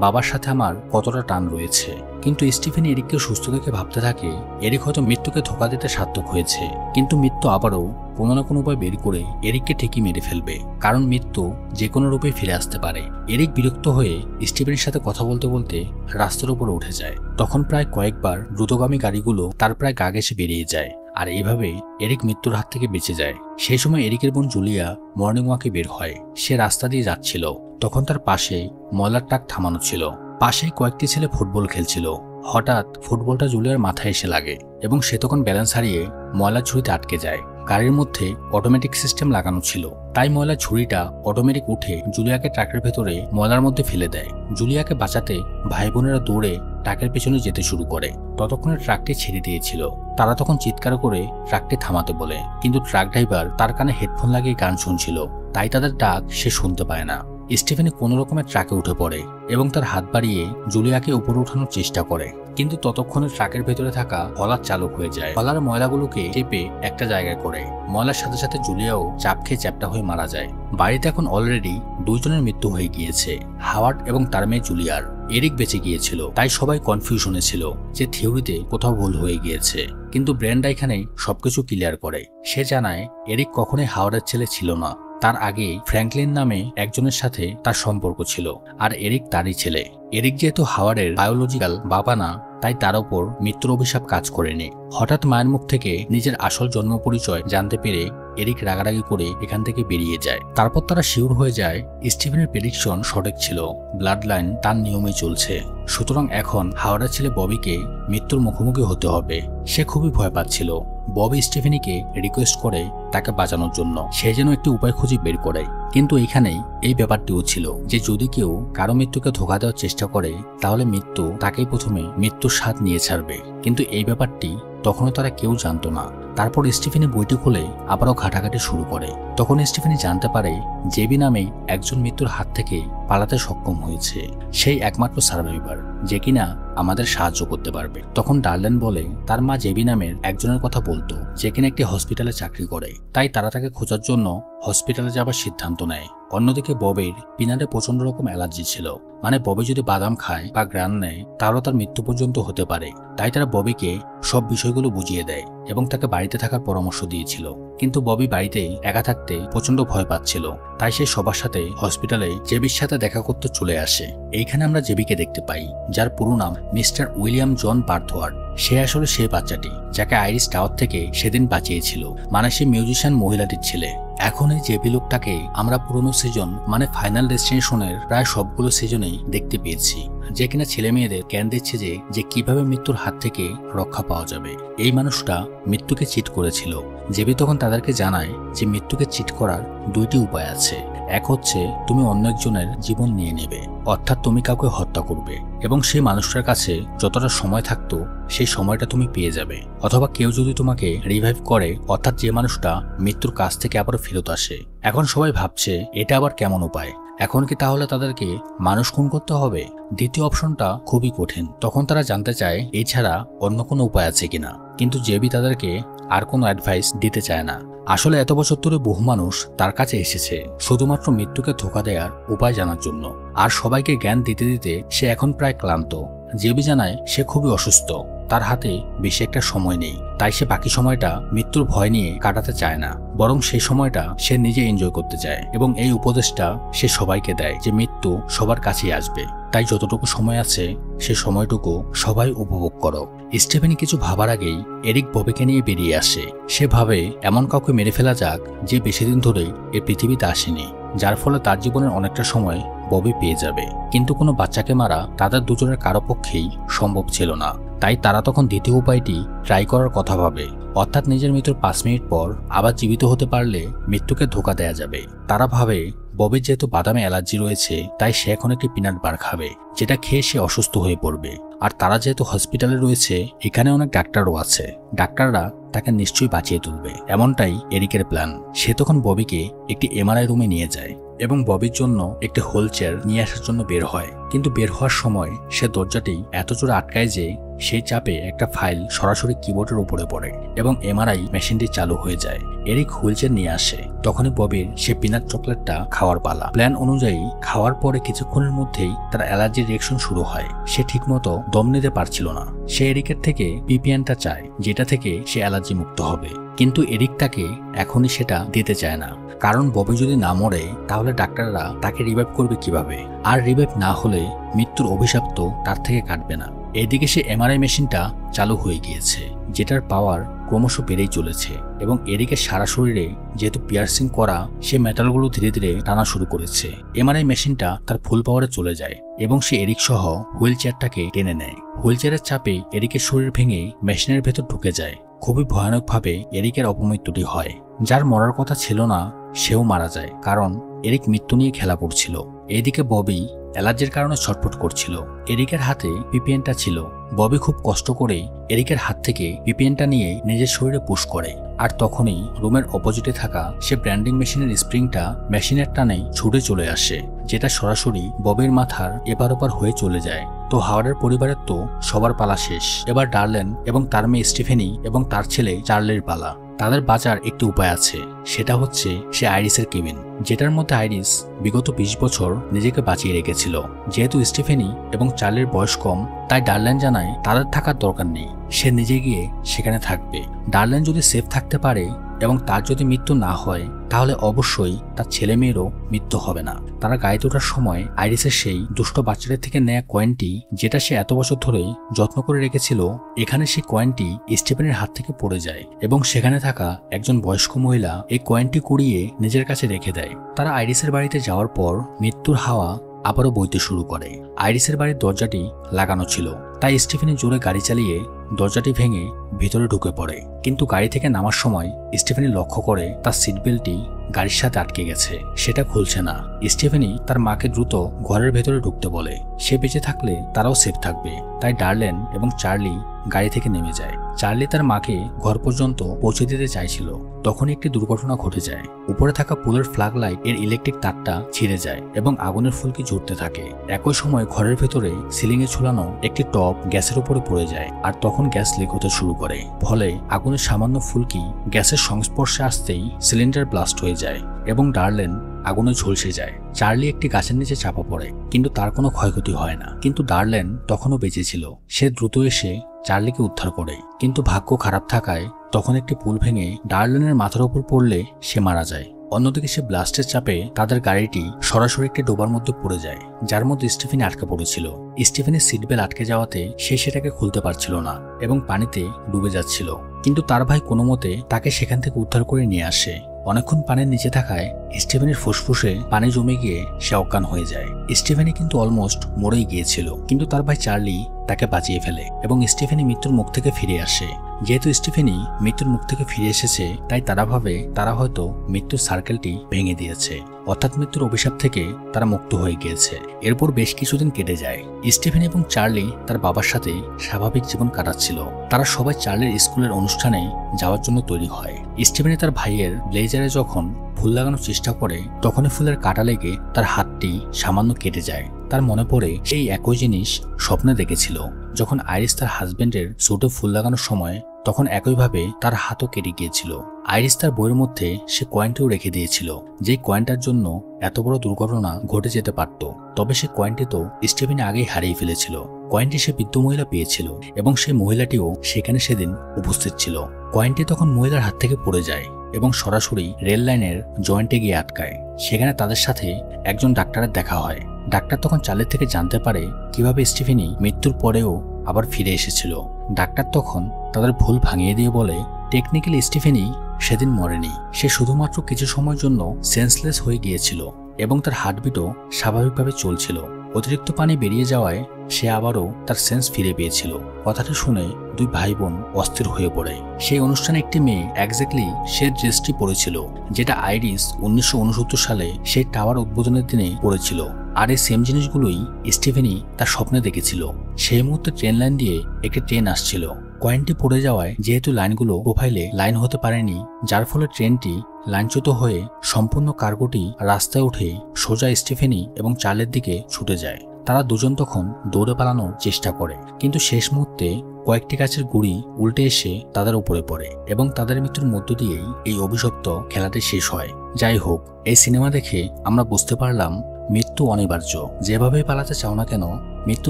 বাবার সাথে আমার কতটা টান রয়েছে। কিন্তু স্টিফেনি এরিককে সুস্থ দেখে ভাবতে থাকে, এরিক হয়তো মৃত্যুকে ধোঁকা দিতে সার্থক হয়েছে, কিন্তু মৃত্যু আবারও কোনো না কোনো উপায় বের করে এরিককে ঠিকই মেরে ফেলবে, কারণ মৃত্যু যে কোনো রূপে ফিরে আসতে পারে। এরিক বিরক্ত হয়ে স্টিফেনের সাথে কথা বলতে বলতে রাস্তার উপরে উঠে যায়। তখন প্রায় কয়েকবার দ্রুতগামী গাড়িগুলো তার প্রায় গা ঘেঁষে বেরিয়ে যায়, আর এইভাবে এরিক মৃত্যুর হাত থেকে বেঁচে যায়। সেই সময় এরিকের বোন জুলিয়া মর্নিং ওয়াকে বের হয়। সে রাস্তা দিয়ে যাচ্ছিল, তখন তার পাশে ময়লার ট্রাক থামানো ছিল। পাশেই কয়েকটি ছেলে ফুটবল খেলছিল। হঠাৎ ফুটবলটা জুলিয়ার মাথায় এসে লাগে এবং সে তখন ব্যালেন্স হারিয়ে ময়লার ঝুড়িতে আটকে যায়। গাড়ির মধ্যে অটোমেটিক সিস্টেম লাগানো ছিল, তাই ময়লার ঝুড়িটা অটোমেটিক উঠে জুলিয়াকে ট্রাকের ভেতরে ময়লার মধ্যে ফেলে দেয়। জুলিয়াকে বাঁচাতে ভাই বোনেরা দৌড়ে ট্রাকের পেছনে যেতে শুরু করে। ততক্ষণে ট্রাকটি ছেড়ে দিয়েছিল। তারা তখন চিৎকার করে ট্রাকটি থামাতে বলে, কিন্তু ট্রাক ড্রাইভার তার কানে হেডফোন লাগিয়ে গান শুনছিল, তাই তাদের ডাক সে শুনতে পায় না। স্টিফেনি কোনো রকমের ট্রাকে উঠে পড়ে এবং তার হাত বাড়িয়ে জুলিয়াকে উপরে ওঠানোর চেষ্টা করে, কিন্তু ততক্ষণে ট্রাকের ভেতরে থাকা হলার চালক হয়ে যায়। হলার ময়লাগুলোকে চেপে একটা জায়গায় করে। ময়লার সাথে সাথে জুলিয়াও চাপ খেয়ে চ্যাপ্টা হয়ে মারা যায়। বাড়িতে এখন অলরেডি দুইজনের মৃত্যু হয়ে গিয়েছে, হাওয়ার্ড এবং তার মেয়ে জুলিয়ার। এরিক বেঁচে গিয়েছিল, তাই সবাই কনফিউশনে ছিল যে থিওরিতে কোথাও ভুল হয়ে গিয়েছে, কিন্তু ব্রেন্ডা এখানে সবকিছু ক্লিয়ার করে। সে জানায় এরিক কখনোই হাওয়ার্ডের ছেলে ছিল না। তার আগে ফ্র্যাঙ্কলিন নামে একজনের সাথে তার সম্পর্ক ছিল, আর এরিক তারই ছেলে। এরিক যেহেতু হাওয়ার্ডের বায়োলজিক্যাল বাবা না, তাই তার ওপর মৃত্যুর অভিশাপ কাজ করেনি। হঠাৎ মায়ের মুখ থেকে নিজের আসল জন্ম পরিচয় জানতে পেরে এরিক রাগারাগি করে এখান থেকে বেরিয়ে যায়। তারপর তারা শিওর হয়ে যায় স্টিফেনের প্রেডিকশন সঠিক ছিল, ব্লাড লাইন তার নিয়মে চলছে। সুতরাং এখন হাওয়ার্ডের ছেলে ববিকে মৃত্যুর মুখোমুখি হতে হবে। সে খুবই ভয় পাচ্ছিল। ববি স্টিফেনিকে রিকোয়েস্ট করে তাকে বাঁচানোর জন্য, সে যেন একটি উপায় খুঁজে বের করে। কিন্তু এখানেই এই ব্যাপারটিও ছিল যে যদি কেউ কারো মৃত্যুকে ধোঁকা দেওয়ার চেষ্টা করে, তাহলে মৃত্যু তাকেই প্রথমে মৃত্যুর স্বাদ নিয়ে ছাড়বে। কিন্তু এই ব্যাপারটি তখনও তারা কেউ জানতো না। তারপর স্টিফেনি বইটি খুলে আবারও ঘাটাঘাটি শুরু করে। তখন স্টিফেনি জানতে পারে জেবি নামে একজন মৃত্যুর হাত থেকে পালাতে সক্ষম হয়েছে। সেই একমাত্র সার্ভাইভার যে কিনা আমাদের সাহায্য করতে পারবে। তখন ডার্লেন বলে তার মা জেবি নামের একজনের কথা বলতো, যে কিনা একটি হসপিটালে চাকরি করে, তাই তারা তাকে খোঁজার জন্য হসপিটালে যাবার সিদ্ধান্ত নেয়। অন্যদিকে ববের পিনাটে প্রচন্ড রকম অ্যালার্জি ছিল, মানে ববি যদি বাদাম খায় বা গ্রান নেয় তাহলে তার মৃত্যু পর্যন্ত হতে পারে। তাই তারা ববিকে সব বিষয়গুলো বুঝিয়ে দেয় এবং তাকে বাড়িতে থাকার পরামর্শ দিয়েছিল। কিন্তু ববি বাড়িতে একা থাকতে প্রচন্ড ভয় পাচ্ছিল, তাই সে সবার সাথে হসপিটালে জেবির সাথে দেখা করতে চলে আসে। এইখানে আমরা জেবিকে দেখতে পাই, যার পুরো নাম মিস্টার উইলিয়াম জন বার্থওয়ার্ড। সে আসলে সেই বাচ্চাটি যাকে আইরিস টাওয়ার থেকে সেদিন বাঁচিয়েছিল, মানে সে মিউজিশিয়ান মহিলাটির ছেলে। এখন এই জেবি লোকটাকে আমরা পুরনো সিজন মানে ফাইনাল ডেস্টিনেশনের প্রায় সবগুলো সিজনেই দেখতে পেয়েছি, যে কিনা ছেলে মেয়েদের জ্ঞান দিচ্ছে যে কিভাবে মৃত্যুর হাত থেকে রক্ষা পাওয়া যাবে। এই মানুষটা মৃত্যুকে চিট করেছিল। জেবি তখন তাদেরকে জানায় যে মৃত্যুকে চিট করার দুইটি উপায় আছে। এক হচ্ছে তুমি অন্য একজনের জীবন নিয়ে নেবে, অর্থাৎ তুমি কাউকে হত্যা করবে এবং সেই মানুষটার কাছে যতটা সময় থাকতো সেই সময়টা তুমি পেয়ে যাবে। অথবা কেউ যদি তোমাকে রিভাইভ করে, অর্থাৎ যে মানুষটা মৃত্যুর কাছ থেকে আবারও ফেরত আসে। এখন সবাই ভাবছে এটা আবার কেমন উপায়? এখন কি তাহলে তাদেরকে মানুষ খুন করতে হবে? দ্বিতীয় অপশনটা খুবই কঠিন। তখন তারা জানতে চায় এছাড়া অন্য কোনো উপায় আছে কিনা, কিন্তু জেবি তাদেরকে আর কোনো অ্যাডভাইস দিতে চায় না। আসলে এত বছর ধরে বহু মানুষ তার কাছে এসেছে শুধুমাত্র মৃত্যুকে ধোঁকা দেওয়ার উপায় জানার জন্য, আর সবাইকে জ্ঞান দিতে দিতে সে এখন প্রায় ক্লান্ত। জেবি জানায় সে খুবই অসুস্থ, তার হাতে বেশি একটা সময় নেই, তাই সে বাকি সময়টা মৃত্যুর ভয় নিয়ে কাটাতে চায় না, বরং সেই সময়টা সে নিজে এনজয় করতে চায়। এবং এই উপদেশটা সে সবাইকে দেয় যে মৃত্যু সবার কাছেই আসবে, তাই যতটুকু সময় আছে সে সময়টুকু সবাই উপভোগ করো। স্টিফেনি কিছু ভাবার আগেই এরিক ববিকে নিয়ে বেরিয়ে আসে। সে ভাবে এমন কাউকে মেরে ফেলা যাক যে বেশি দিন ধরে এই পৃথিবীতে আসেনি, যার ফলে তার জীবনের অনেকটা সময় ববি পেয়ে যাবে। কিন্তু কোনো বাচ্চাকে মারা তাদের দুজনের কারো পক্ষেই সম্ভব ছিল না, তাই তারা তখন দ্বিতীয় উপায়টি ট্রাই করার কথা ভাবে, অর্থাৎ নিজের মৃত্যুর 5 মিনিট পর আবার জীবিত হতে পারলে মৃত্যুকে ধোঁকা দেয়া যাবে। তারা ভাবে ববির যেহেতু বাদামে অ্যালার্জি রয়েছে তাই সে এখন একটি পিনাট বার খাবে, যেটা খেয়ে সে অসুস্থ হয়ে পড়বে। আর তারা যেহেতু হসপিটালে রয়েছে, এখানে অনেক ডাক্তারও আছে, ডাক্তাররা তাকে নিশ্চয়ই বাঁচিয়ে তুলবে, এমনটাই এরিকের প্ল্যান। সে তখন ববিকে একটি এমআরআই রুমে নিয়ে যায় এবং ববির জন্য একটি হোল চেয়ার নিয়ে আসার জন্য বের হয়। কিন্তু বের হওয়ার সময় সে দরজাটি এত জোরে আটকায় যে সেই চাপে একটা ফাইল সরাসরি কিবোর্ডের উপরে পড়ে এবং এমআরআই মেশিনটি চালু হয়ে যায়। এরিক হুইলচেয়ার নিয়ে আসে, তখনই ববির সে পিনাট চকলেটটা খাওয়ার পালা। প্ল্যান অনুযায়ী খাওয়ার পরে কিছুক্ষণের মধ্যেই তার অ্যালার্জি রিয়েকশন শুরু হয়। সে ঠিকমতো দম নিতে পারছিল না। সে এরিকের থেকে পিপিএনটা চায়, যেটা থেকে সে অ্যালার্জি মুক্ত হবে, কিন্তু এরিক তাকে এখনই সেটা দিতে চায় না, কারণ ববি যদি না মরে তাহলে ডাক্তাররা তাকে রিভাইভ করবে কিভাবে, আর রিভাইভ না হলে মৃত্যুর অভিশাপ তো তার থেকে কাটবে না। এদিকে সে এমআরআই মেশিনটা চালু হয়ে গিয়েছে, যেটার পাওয়ার ক্রমশ বেড়েই চলেছে এবং এরিকের সারা শরীরে যেহেতু পিয়ার্সিং করা, সে মেটালগুলো ধীরে ধীরে টানা শুরু করেছে। এমআরআই মেশিনটা তার ফুল পাওয়ারে চলে যায় এবং সে এরিক সহ হুইল চেয়ারটাকে টেনে নেয়। হুইল চেয়ারের চাপে এরিকের শরীর ভেঙে মেশিনের ভেতর ঢুকে যায়। খুবই ভয়ানকভাবে এরিকের অপমৃত্যুটি হয়। যার মরার কথা ছিল না সেও মারা যায়, কারণ এরিক মৃত্যু নিয়ে খেলা করছিল। এদিকে ববি অ্যালার্জির কারণে ছটফট করছিল। এরিকের হাতে পিপিএনটা ছিল। ববি খুব কষ্ট করে এরিকের হাত থেকে পিপিএনটা নিয়ে নিজের শরীরে পুশ করে, আর তখনই রুমের অপোজিটে থাকা সে ব্র্যান্ডিং মেশিনের স্প্রিংটা মেশিনের টানে ছুটে চলে আসে, যেটা সরাসরি ববির মাথার এপার ওপার হয়ে চলে যায়। তো হাওয়ার্ডের পরিবারের তো সবার পালা শেষ। এবার ডার্লেন এবং তার মেয়ে স্টিফেনি এবং তার ছেলে চার্লির পালা। তাদের বাঁচার একটি উপায় আছে, সেটা হচ্ছে সে আইরিসের কেবিন, যেটার মধ্যে আইরিস বিগত 20 বছর নিজেকে বাঁচিয়ে রেখেছিল। যেহেতু স্টিফেনি এবং চার্লির বয়স কম, তাই ডার্লেন জানায় তাদের থাকার দরকার নেই, সে নিজে গিয়ে সেখানে থাকবে। ডার্লেন যদি সেফ থাকতে পারে এবং তার যদি মৃত্যু না হয়, তাহলে অবশ্যই তার ছেলে মেয়েরও মৃত্যু হবে না। তারা গাড়িতে ওঠার সময় আইরিসের সেই দুষ্ট বাচ্চাদের থেকে নেয়া কয়েনটি, যেটা সে এত বছর ধরে যত্ন করে রেখেছিল, এখানে সেই কয়েনটি স্টিফেনের হাত থেকে পড়ে যায় এবং সেখানে থাকা একজন বয়স্ক মহিলা এই কয়েনটি কুড়িয়ে নিজের কাছে রেখে দেয়। তারা আইরিসের বাড়িতে যাওয়ার পর মৃত্যুর হাওয়া আবারও বইতে শুরু করে। আইরিসের বাড়ির দরজাটি লাগানো ছিল, তাই স্টিফেনি জোরে গাড়ি চালিয়ে দরজাটি ভেঙে ভিতরে ঢুকে পড়ে। কিন্তু গাড়ি থেকে নামার সময় স্টিফেনি লক্ষ্য করে তার সিট বেল্টটি গাড়ির সাথে আটকে গেছে, সেটা খুলছে না। স্টিফেনি তার মাকে দ্রুত ঘরের ভেতরে ঢুকতে বলে, সে বেঁচে থাকলে তারাও সেফ থাকবে। তাই ডার্লেন এবং চার্লি গাড়ি থেকে নেমে যায়। চার্লি তার মাকে ঘর পর্যন্ত পৌঁছে দিতে চাইছিল, তখনই একটি দুর্ঘটনা ঘটে যায়। উপরে থাকা পুলের ফ্ল্যাগ লাইট এর ইলেকট্রিক তারটা ছিঁড়ে যায় এবং আগুনের ফুলকি জ্বলতে থাকে। একই সময় ঘরের ভেতরে সিলিং এ ঝুলানো একটি টপ গ্যাসের উপরে পড়ে যায়, আর তখন গ্যাস লিক হতে শুরু করে। ফলে আগুনের সামান্য ফুলকি গ্যাসের সংস্পর্শে আসতেই সিলিন্ডার ব্লাস্ট হয়ে যায় এবং ডার্লেন আগুনে ঝলসে যায়। চার্লি একটি গাছের নিচে চাপা পড়ে, কিন্তু তার কোনো ক্ষয়ক্ষতি হয় না। কিন্তু ডার্লেন তখনও বেঁচে ছিল। সে দ্রুত এসে চার্লিকে উদ্ধার করে, কিন্তু ভাগ্য খারাপ থাকায় তখন একটি পুল ভেঙে ডার্লেনের মাথার উপর পড়লে সে মারা যায়। অন্যদিকে সে ব্লাস্টের চাপে তাদের গাড়িটি সরাসরি একটি ডোবার মধ্যে পড়ে যায়, যার মধ্যে স্টিফেনি আটকে পড়েছিল। স্টিফেনের সিট বেল্ট আটকে যাওয়াতে সে সেটাকে খুলতে পারছিল না এবং পানিতে ডুবে যাচ্ছিল। কিন্তু তার ভাই কোনো মতে তাকে সেখান থেকে উদ্ধার করে নিয়ে আসে। অনেকক্ষণ পানির নিচে থাকায় স্টিফেনের ফুসফুসে পানি জমে গিয়ে সে অজ্ঞান হয়ে যায়। স্টিফেনি কিন্তু অলমোস্ট মরেই গিয়েছিল, কিন্তু তার ভাই চার্লি তাকে বাঁচিয়ে ফেলে এবং স্টিফেনি মৃত্যুর মুখ থেকে ফিরে আসে। যেহেতু স্টিফেনি মৃত্যুর মুখ থেকে ফিরে এসেছে, তাই তারা ভাবে তারা হয়তো মৃত্যুর সার্কেলটি ভেঙে দিয়েছে, অর্থাৎ মৃত্যুর অভিশাপ থেকে তারা মুক্ত হয়ে গিয়েছে। এরপর বেশ কিছুদিন কেটে যায়। স্টিফেনি এবং চার্লি তার বাবার সাথে স্বাভাবিক জীবন কাটাচ্ছিল। তারা সবাই চার্লির স্কুলের অনুষ্ঠানে যাওয়ার জন্য তৈরি হয়। স্টিফেনি তার ভাইয়ের ব্লেজারে যখন ফুল লাগানোর চেষ্টা করে, তখনই ফুলের কাঁটা লেগে তার হাতটি সামান্য কেটে যায়। তার মনে পড়ে সেই একই জিনিস স্বপ্নে দেখেছিল, যখন আইরিস তার হাজবেন্ডের স্যুটে ফুল লাগানোর সময় তখন একইভাবে তার হাতও কেটে গিয়েছিল। আইরিস তার বইয়ের মধ্যে সে কয়েনটিও রেখে দিয়েছিল, যেই কয়েনটার জন্য এত বড় দুর্ঘটনা ঘটে যেতে পারত। তবে সে কয়েনটি তো স্টিফেনি আগেই হারিয়ে ফেলেছিল। কয়েনটি সে বৃদ্ধ মহিলা পেয়েছিল এবং সেই মহিলাটিও সেখানে সেদিন উপস্থিত ছিল। কয়েনটি তখন মহিলার হাত থেকে পড়ে যায় এবং সরাসরি রেল লাইনের জয়েন্টে গিয়ে আটকায়। সেখানে তাদের সাথে একজন ডাক্তারের দেখা হয়। ডাক্তার তখন চালের থেকে জানতে পারে কিভাবে স্টিফেনি মৃত্যুর পরেও আবার ফিরে এসেছিল। ডাক্তার তখন তাদের ভুল ভাঙিয়ে দিয়ে বলে, টেকনিক্যালি স্টিফেনি সেদিন মরেনি, সে শুধুমাত্র কিছু সময়ের জন্য সেন্সলেস হয়ে গিয়েছিল এবং তার হার্টবিটও স্বাভাবিকভাবে চলছিল। অতিরিক্ত পানি বেরিয়ে যাওয়ায় সে আবারও তার সেন্স ফিরে পেয়েছিল। কথাটা শুনে দুই ভাই বোন অস্থির হয়ে পড়ে। সেই অনুষ্ঠানে একটি মেয়ে এক্স্যাক্টলি সে ড্রেসটি পরেছিল যেটা আইরিস 1969 সালে সেই টাওয়ার উদ্বোধনের দিনে পরেছিল। আর এই সেম জিনিসগুলোই স্টিফেনি তার স্বপ্নে দেখেছিল। সেই মুহূর্তে ট্রেন লাইন দিয়ে একটি ট্রেন আসছিল। কয়েনটি পড়ে যাওয়ায় যেহেতু লাইনগুলো প্রোফাইলে লাইন হতে পারেনি, যার ফলে ট্রেনটি লাইনচ্যুত হয়ে সম্পূর্ণ কার্গোটি রাস্তায় উঠে সোজা স্টিফেনি এবং চার্লের দিকে ছুটে যায়। তারা দুজন তখন দৌড়ে পালানোর চেষ্টা করে, কিন্তু শেষ মুহূর্তে কয়েকটি গাছের গুঁড়ি উল্টে এসে তাদের উপরে পড়ে এবং তাদের মৃত্যুর মধ্য দিয়েই এই অভিশপ্ত খেলাটি শেষ হয়। যাই হোক, এই সিনেমা দেখে আমরা বুঝতে পারলাম মৃত্যু অনিবার্য। যেভাবেই পালাতে চাও না কেন, মৃত্যু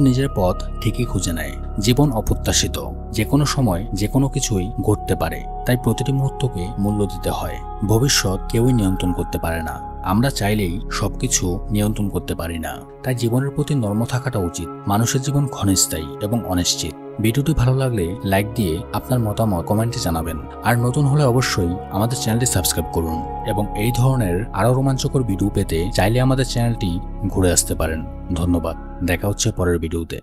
নিজের পথ ঠিকই খুঁজে নেয়। জীবন অপ্রত্যাশিত, যে কোনো সময় যে কোনো কিছুই ঘটতে পারে, তাই প্রতিটি মুহূর্তকে মূল্য দিতে হয়। ভবিষ্যৎ কেউই নিয়ন্ত্রণ করতে পারে না, আমরা চাইলেই সবকিছু নিয়ন্ত্রণ করতে পারি না। তাই জীবনের প্রতি নর্ম থাকাটা উচিত। মানুষের জীবন ক্ষণস্থায়ী এবং অনিশ্চিত। ভিডিওটি ভালো লাগলে লাইক দিয়ে আপনার মতামত কমেন্টে জানাবেন। আর নতুন হলে অবশ্যই আমাদের চ্যানেলটি সাবস্ক্রাইব করুন এবং এই ধরনের আরও রোমাঞ্চকর ভিডিও পেতে চাইলে আমাদের চ্যানেলটি ঘুরে আসতে পারেন। ধন্যবাদ, দেখা হচ্ছে পরের ভিডিওতে।